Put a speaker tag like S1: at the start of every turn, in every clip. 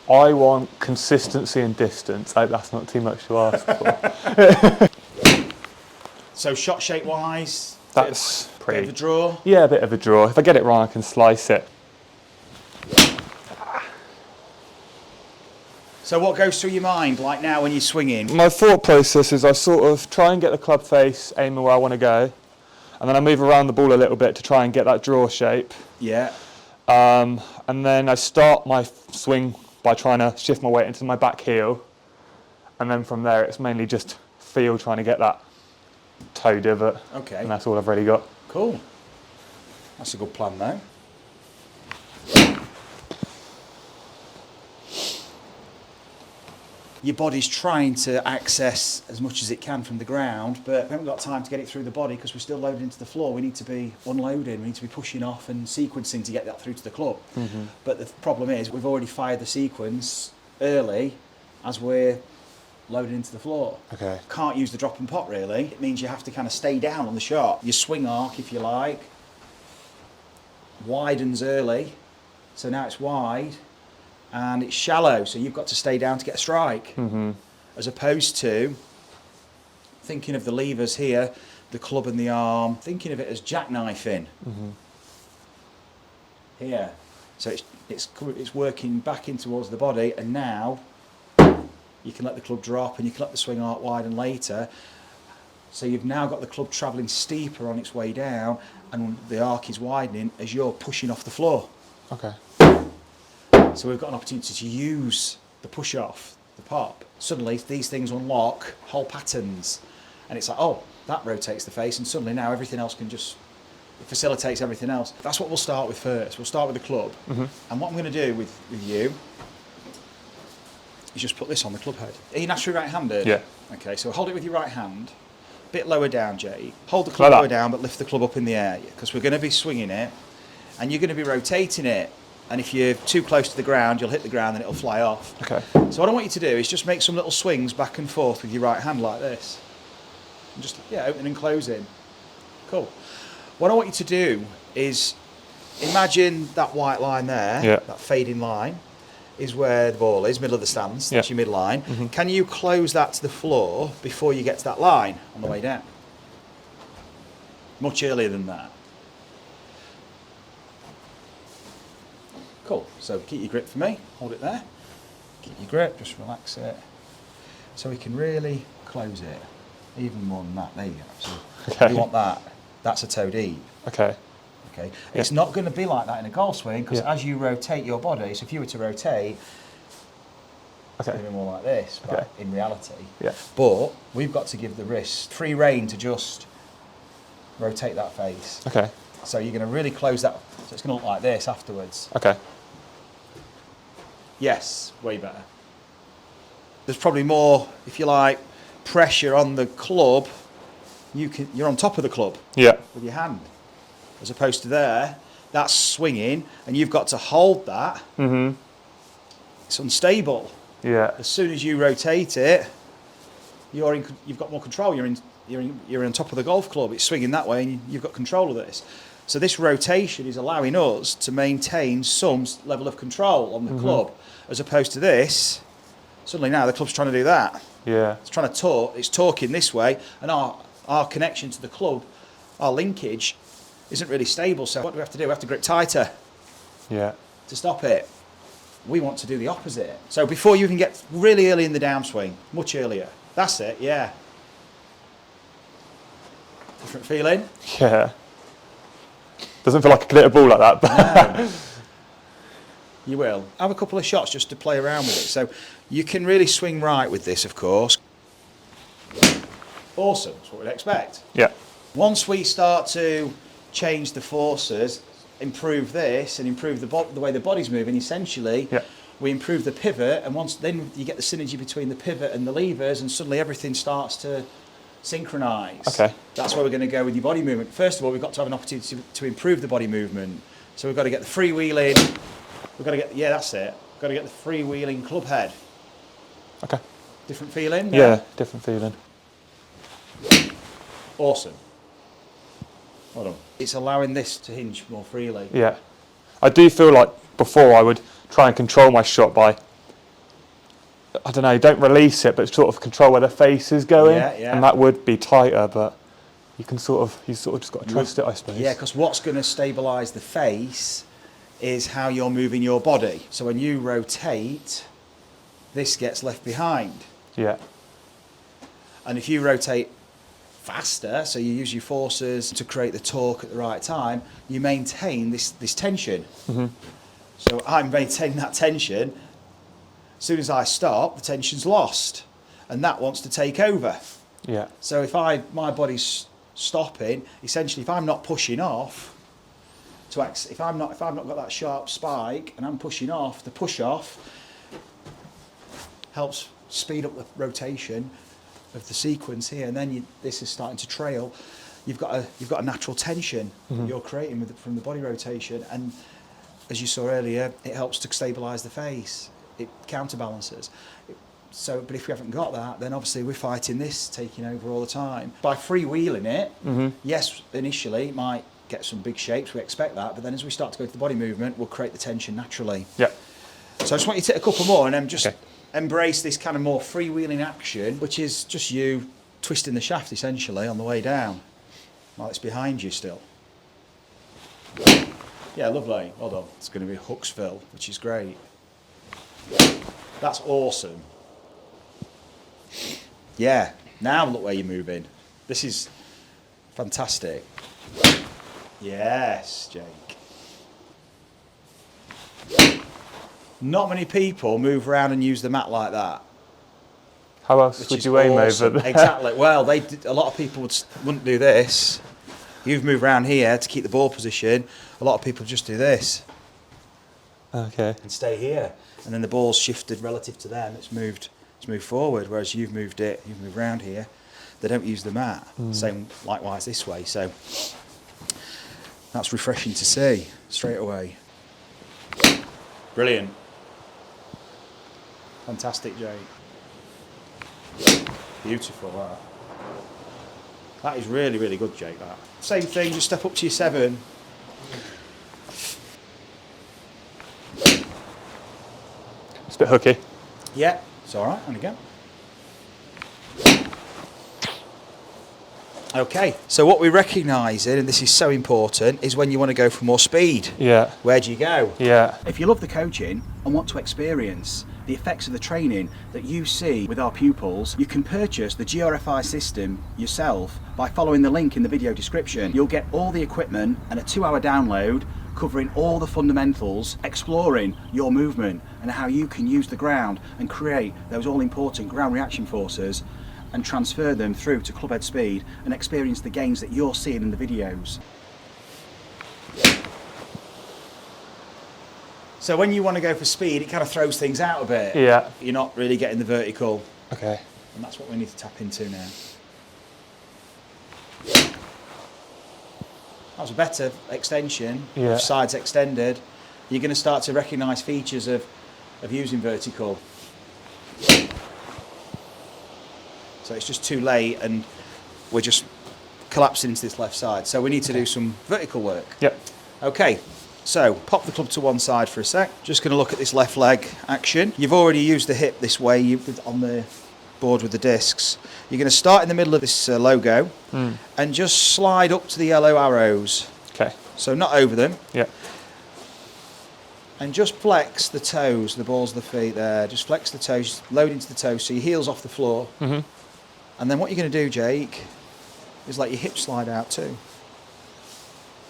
S1: I want consistency and distance. That's not too much to ask for.
S2: So shot shape wise,
S1: That's pretty.
S2: bit of a draw?
S1: Yeah, a bit of a draw. If I get it wrong, I can slice it.
S2: So what goes through your mind like now when you're swinging?
S1: My thought process is I sort of try and get the club face aiming where I want to go, and then I move around the ball a little bit to try and get that draw shape.
S2: Yeah.
S1: And then I start my swing by trying to shift my weight into my back heel, and then from there it's mainly just feel, trying to get that toe divot.
S2: Okay.
S1: And that's all I've really got.
S2: Cool. That's a good plan though. Your body's trying to access as much as it can from the ground, but we haven't got time to get it through the body because we're still loaded into the floor. We need to be unloading, we need to be pushing off and sequencing to get that through to the club. Mm-hmm. But the problem is we've already fired the sequence early as we're loaded into the floor.
S1: Okay.
S2: Can't use the drop and pot really. It means you have to kind of stay down on the shot. Your swing arc, if you like, widens early, so now it's wide. And it's shallow, so you've got to stay down to get a strike. Mm-hmm. As opposed to thinking of the levers here, the club and the arm, thinking of it as jackknifing. Mm-hmm. Here. So it's working back in towards the body, and now you can let the club drop and you can let the swing arc widen later. So you've now got the club travelling steeper on its way down, and the arc is widening as you're pushing off the floor.
S1: Okay.
S2: So we've got an opportunity to use the push-off, the pop. Suddenly these things unlock whole patterns. And it's like, oh, that rotates the face, and suddenly now everything else can just, it facilitates everything else. That's what we'll start with first. We'll start with the club. Mm-hmm. And what I'm going to do with you is just put this on the club head. Are you naturally right-handed?
S1: Yeah.
S2: Okay, so hold it with your right hand. A bit lower down, Jay. Hold the club lower down, but lift the club up in the air, because we're going to be swinging it, and you're going to be rotating it. And if you're too close to the ground, you'll hit the ground and it'll fly off. Okay. So what I want you to do is just make some little swings back and forth with your right hand like this. And just, opening and closing. Cool. What I want you to do is imagine that white line there, that fading line, is where the ball is, middle of the stands, that's your midline. Mm-hmm. Can you close that to the floor before you get to that line on the way down? Much earlier than that. Cool, so keep your grip for me, hold it there, keep your grip, just relax it, so we can really close it, even more than that, there you go, so you want that, that's a toe deep. Okay. It's not going to be like that in a golf swing, because as you rotate your body, so if you were to rotate, it's going to be more like this, but in reality, but we've got to give the wrist free rein to just rotate that face. Okay. So you're going to really close that, so it's going to look like this afterwards. Okay. Yes, way better. There's probably more, if you like, pressure on the club. You're on top of the club with your hand, as opposed to there. That's swinging, and you've got to hold that. Mm-hmm. It's unstable. Yeah. As soon as you rotate it, you've got more control. You're on top of the golf club. It's swinging that way, and you've got control of this. So this rotation is allowing us to maintain some level of control on the club, as opposed to this. Suddenly now the club's trying to do that. Yeah. It's trying to torque. It's torquing this way, and our connection to the club, our linkage, isn't really stable. So what do we have to do? We have to grip tighter. Yeah. To stop it. We want to do the opposite. So before you can get really early in the downswing, much earlier. That's it. Yeah. Different feeling. Yeah. Doesn't feel like I can hit a ball like that. But no. You will. Have a couple of shots just to play around with it. So you can really swing right with this, of course. Awesome. That's what we'd expect. Yeah. Once we start to change the forces, improve this and improve the way the body's moving, essentially, we improve the pivot. And then you get the synergy between the pivot and the levers, and suddenly everything starts to synchronise. Okay. That's where we're going to go with your body movement. First of all, we've got to have an opportunity to improve the body movement. So we've got to get the freewheeling. We've got to get, that's it. We've got to get the freewheeling club head. Okay. Different feeling? Yeah, different feeling. Awesome. Well done. It's allowing this to hinge more freely. Yeah. I do feel like before I would try and control my shot by
S1: I don't know, don't release it, but sort of control where the face is going.
S2: Yeah, yeah.
S1: And that would be tighter, but you sort of just got to trust it, I suppose.
S2: Yeah, because what's going to stabilise the face is how you're moving your body. So when you rotate, this gets left behind.
S1: Yeah.
S2: And if you rotate faster, so you use your forces to create the torque at the right time, you maintain this tension.
S1: Mm-hmm.
S2: So I'm maintaining that tension. As soon as I stop, the tension's lost, and that wants to take over.
S1: Yeah.
S2: So if my body's stopping, essentially, if I'm not pushing off, if I've not got that sharp spike and I'm pushing off, the push off helps speed up the rotation of the sequence here, and then this is starting to trail. You've got a natural tension that you're creating from the body rotation, and as you saw earlier, it helps to stabilise the face. It counterbalances. But if we haven't got that, then obviously we're fighting this taking over all the time. By freewheeling it, yes, initially it might get some big shapes, we expect that, but then as we start to go to the body movement, we'll create the tension naturally.
S1: Yeah.
S2: So I just want you to take a couple more and then just embrace this kind of more freewheeling action, which is just you twisting the shaft essentially on the way down, while it's behind you still. Yeah, lovely. Well done. It's going to be Hooksville, which is great. That's awesome. Yeah, now look where you're moving. This is fantastic. Yes, Jake. Not many people move around and use the mat like that.
S1: How else would you aim over there?
S2: Exactly. Well, a lot of people wouldn't do this. You've moved around here to keep the ball position. A lot of people just do this.
S1: Okay.
S2: And stay here. And then the ball's shifted relative to them. It's moved forward, whereas you've moved around here. They don't use the mat. Same likewise this way. So that's refreshing to see straight away. Brilliant. Fantastic, Jake. Beautiful, that. That is really, really good, Jake, that. Same thing, just step up to your 7.
S1: It's a bit hooky.
S2: Yeah, it's all right, and again. Okay, so what we're recognising, and this is so important, is when you want to go for more speed.
S1: Yeah.
S2: Where do you go?
S1: Yeah.
S2: If you love the coaching and want to experience the effects of the training that you see with our pupils, you can purchase the GRFI system yourself by following the link in the video description. You'll get all the equipment and a 2-hour download covering all the fundamentals, exploring your movement and how you can use the ground and create those all-important ground reaction forces and transfer them through to clubhead speed and experience the gains that you're seeing in the videos. So when you want to go for speed, it kind of throws things out a bit.
S1: Yeah.
S2: You're not really getting the vertical.
S1: Okay.
S2: And that's what we need to tap into now. That was a better extension.
S1: Yeah.
S2: Sides extended. You're going to start to recognise features of using vertical. So it's just too late and we're just collapsing into this left side. So we need to do some vertical work.
S1: Yep.
S2: Okay, so pop the club to one side for a sec. Just going to look at this left leg action. You've already used the hip this way on the board with the discs. You're going to start in the middle of this logo and just slide up to the yellow arrows.
S1: Okay.
S2: So not over them.
S1: Yeah.
S2: And just flex the toes, the balls of the feet there. Just flex the toes, load into the toes so your heel's off the floor.
S1: Mm-hmm.
S2: And then what you're going to do, Jake, is let your hips slide out too.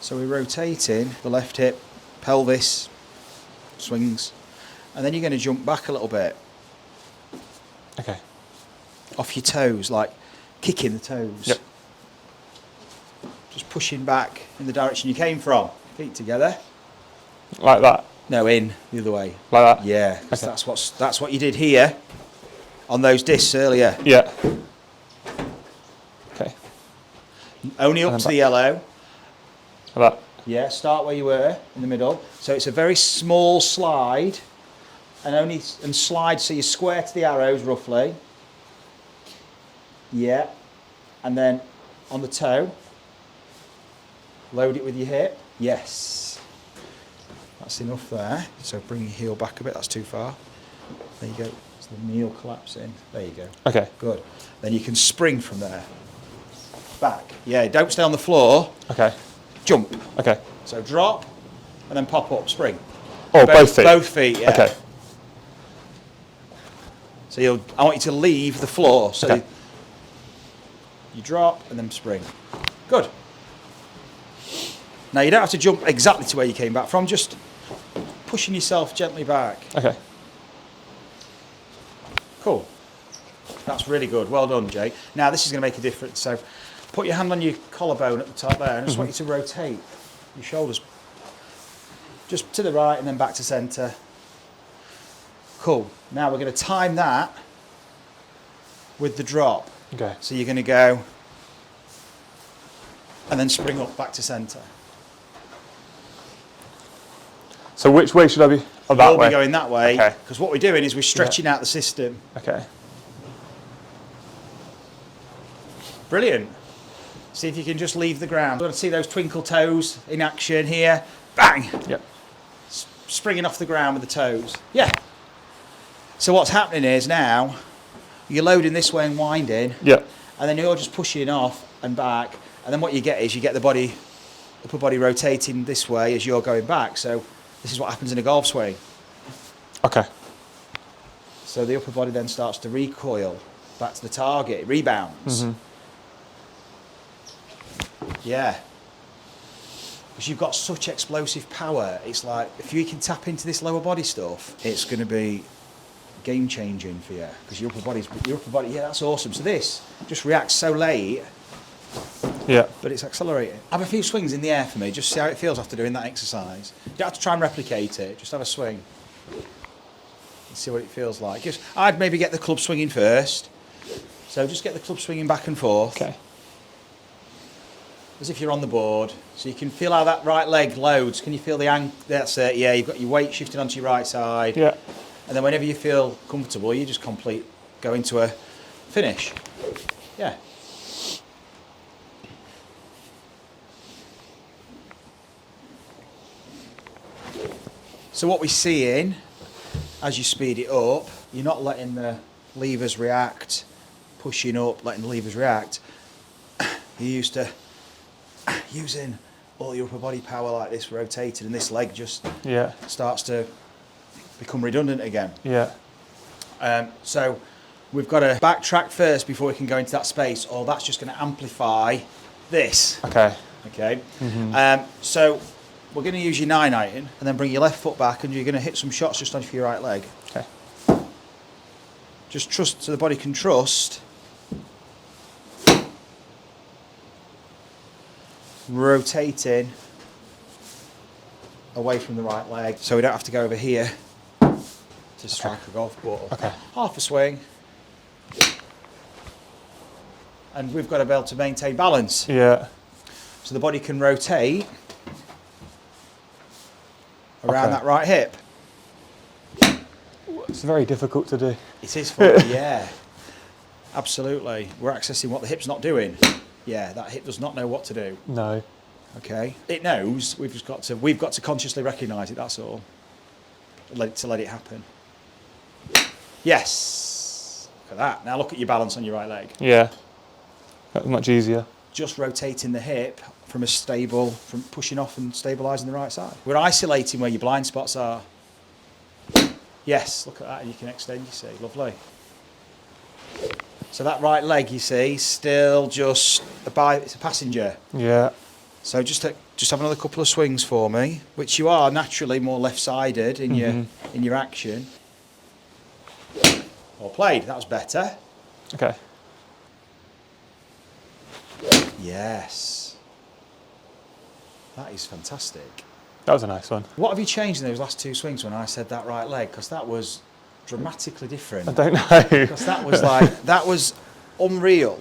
S2: So we're rotating the left hip, pelvis, swings, and then you're going to jump back a little bit.
S1: Okay.
S2: Off your toes, like kicking the toes.
S1: Yep.
S2: Just pushing back in the direction you came from. Feet together.
S1: Like that?
S2: No, in, the other way.
S1: Like that?
S2: Yeah, 'cause
S1: Okay.
S2: that's what you did here on those discs earlier.
S1: Yeah. Okay.
S2: Only up to the yellow.
S1: Like that?
S2: Yeah, start where you were, in the middle. So it's a very small slide, and slide so you're square to the arrows roughly. Yeah, and then on the toe, load it with your hip. Yes, that's enough there. So bring your heel back a bit, that's too far. There you go. So the knee will collapse in. There you go.
S1: Okay.
S2: Good. Then you can spring from there. Back. Yeah, don't stay on the floor.
S1: Okay.
S2: Jump.
S1: Okay.
S2: So drop and then pop up, spring.
S1: Oh, both feet?
S2: Both feet, yeah.
S1: Okay.
S2: So I want you to leave the floor. So
S1: okay.
S2: you drop and then spring. Good. Now you don't have to jump exactly to where you came back from, just pushing yourself gently back.
S1: Okay.
S2: Cool. That's really good. Well done, Jay. Now this is going to make a difference. So put your hand on your collarbone at the top there, and I just want you to rotate your shoulders just to the right and then back to centre. Cool. Now we're going to time that with the drop.
S1: Okay.
S2: So you're going to go and then spring up back to centre.
S1: So which way should I be? Oh, that
S2: You'll
S1: way.
S2: be going that way,
S1: Okay.
S2: because what we're doing is we're stretching out the system.
S1: Okay.
S2: Brilliant. See if you can just leave the ground. You want to see those twinkle toes in action here. Bang!
S1: Yep.
S2: Springing off the ground with the toes. Yeah. So what's happening is now you're loading this way and winding.
S1: Yep.
S2: And then you're just pushing off and back. And then what you get is you get the body, upper body rotating this way as you're going back. So this is what happens in a golf swing.
S1: Okay.
S2: So the upper body then starts to recoil back to the target. It rebounds.
S1: Mm-hmm.
S2: Yeah. Because you've got such explosive power. It's like, if you can tap into this lower body stuff, it's going to be game changing for you. Because your upper body, yeah, that's awesome. So this just reacts so late.
S1: Yeah.
S2: But it's accelerating. Have a few swings in the air for me, just see how it feels after doing that exercise. You don't have to try and replicate it, just have a swing. And see what it feels like. I'd maybe get the club swinging first. So just get the club swinging back and forth.
S1: Okay.
S2: As if you're on the board. So you can feel how that right leg loads. Can you feel the angle? That's it, yeah, you've got your weight shifting onto your right side.
S1: Yeah.
S2: And then whenever you feel comfortable, you just go into a finish. Yeah. So what we're seeing, as you speed it up, you're not letting the levers react, pushing up, letting the levers react. You're used to using all your upper body power like this, rotating, and this leg just starts to become redundant again.
S1: Yeah.
S2: So we've got to backtrack first before we can go into that space, or that's just going to amplify this.
S1: Okay.
S2: Okay.
S1: Mm-hmm.
S2: So we're going to use your 9-iron and then bring your left foot back, and you're going to hit some shots just onto your right leg.
S1: Okay.
S2: Just trust, so the body can trust. Rotating away from the right leg, so we don't have to go over here to strike a golf ball.
S1: Okay.
S2: Half a swing. And we've got to be able to maintain balance.
S1: Yeah.
S2: So the body can rotate around that right hip.
S1: It's very difficult to do.
S2: It is fun, yeah. Absolutely. We're accessing what the hip's not doing. Yeah, that hip does not know what to do.
S1: No.
S2: Okay. It knows. We've got to consciously recognise it, that's all. To let it happen. Yes. Look at that. Now look at your balance on your right leg.
S1: Yeah. That's much easier.
S2: Just rotating the hip from pushing off and stabilising the right side. We're isolating where your blind spots are. Yes, look at that, and you can extend, you see. Lovely. So that right leg, you see, still just it's a passenger.
S1: Yeah.
S2: So just have another couple of swings for me, which you are naturally more left-sided in your action. Well played. That was better.
S1: Okay.
S2: Yes. That is fantastic.
S1: That was a nice one.
S2: What have you changed in those last two swings when I said that right leg? Because that was dramatically different.
S1: I don't know.
S2: Because that was unreal.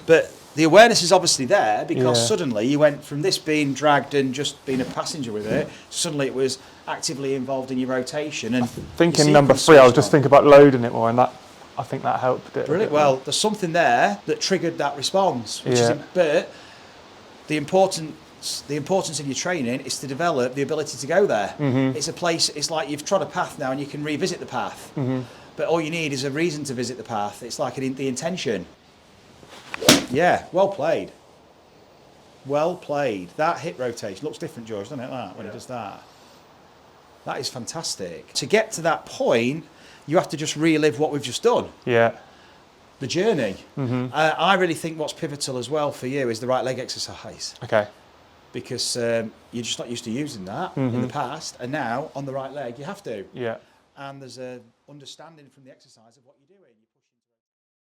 S2: But the awareness is obviously there, because suddenly you went from this being dragged and just being a passenger with it, suddenly it was actively involved in your rotation. And
S1: I think in number 3 I was just thinking about loading it more, and I think that helped it.
S2: Brilliant. Well, there's something there that triggered that response. But the importance of your training is to develop the ability to go there. Mm-hmm. It's a place, it's like you've trod a path now and you can revisit the path. Mm-hmm. But all you need is a reason to visit the path. It's like the intention. Yeah, well played. Well played. That hip rotation looks different, George, doesn't it? That when it does that. That is fantastic. To get to that point, you have to just relive what we've just done.
S1: Yeah.
S2: The journey.
S1: Mm-hmm.
S2: I really think what's pivotal as well for you is the right leg exercise.
S1: Okay.
S2: Because you're just not used to using that in the past, and now on the right leg you have to.
S1: Yeah.
S2: And there's a understanding from the exercise of what you're doing.